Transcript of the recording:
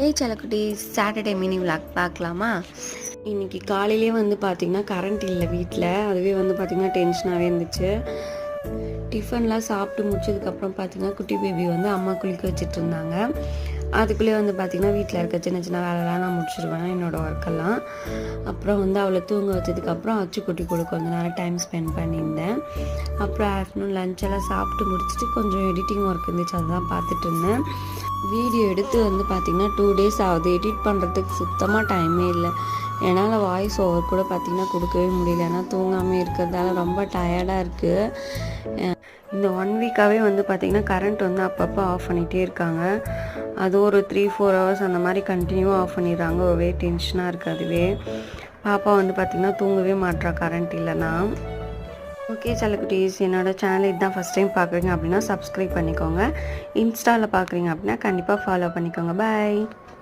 செல்லக்குட்டீஸ், Saturday mini vlog பார்க்கலாமா? இன்றைக்கி காலையிலே வந்து பார்த்திங்கன்னா கரண்ட் இல்லை வீட்டில். அதுவே வந்து பார்த்திங்கன்னா டென்ஷனாகவே இருந்துச்சு. டிஃபன்லாம் சாப்பிட்டு முடிச்சதுக்கப்புறம் பார்த்திங்கன்னா குட்டி பேபி வந்து அம்மா குளிக்க வச்சுட்டு இருந்தாங்க. அதுக்குள்ளேயே வந்து பார்த்திங்கன்னா வீட்டில் இருக்க சின்ன சின்ன வேலைலாம் நான் முடிச்சிடுவேன், என்னோடய ஒர்க்கெல்லாம். அப்புறம் வந்து அவளை தூங்க வச்சதுக்கப்புறம் அச்சுக்குட்டி கூட கொஞ்சம் நேரம் டைம் ஸ்பெண்ட் பண்ணியிருந்தேன். அப்புறம் ஆஃப்டர்நூன் லஞ்செல்லாம் சாப்பிட்டு முடிச்சுட்டு கொஞ்சம் எடிட்டிங் ஒர்க் இருந்துச்சு, அதுதான் பார்த்துட்டு இருந்தேன். வீடியோ எடுத்து வந்து பார்த்திங்கன்னா 2 days ஆகுது. எடிட் பண்ணுறதுக்கு சுத்தமாக டைமே இல்லை. என்னால் வாய்ஸ் ஓவர் கூட பார்த்திங்கன்னா கொடுக்கவே முடியல. ஏன்னா தூங்காமல் இருக்கிறதால ரொம்ப டயர்டாக இருக்குது. இந்த 1 வீக்காகவே வந்து பார்த்திங்கன்னா கரண்ட் வந்து அப்பப்போ ஆஃப் பண்ணிகிட்டே இருக்காங்க. அது ஒரு 3-4 hours அந்த மாதிரி கண்டினியூவாக ஆஃப் பண்ணிடுறாங்க. ஒரே டென்ஷனாக இருக்குது. அதுவே பாப்பா வந்து பார்த்திங்கன்னா தூங்கவே மாட்றா கரண்ட் இல்லைன்னா. ஓகே செல்லக்குட்டீஸ், என்னோடய சேனல் இதுதான் ஃபஸ்ட் டைம் பார்க்குறீங்க அப்படின்னா சப்ஸ்கிரைப் பண்ணிக்கோங்க. இன்ஸ்டாவில் பார்க்குறீங்க அப்படின்னா கண்டிப்பாக ஃபாலோ பண்ணிக்கோங்க. பாய்.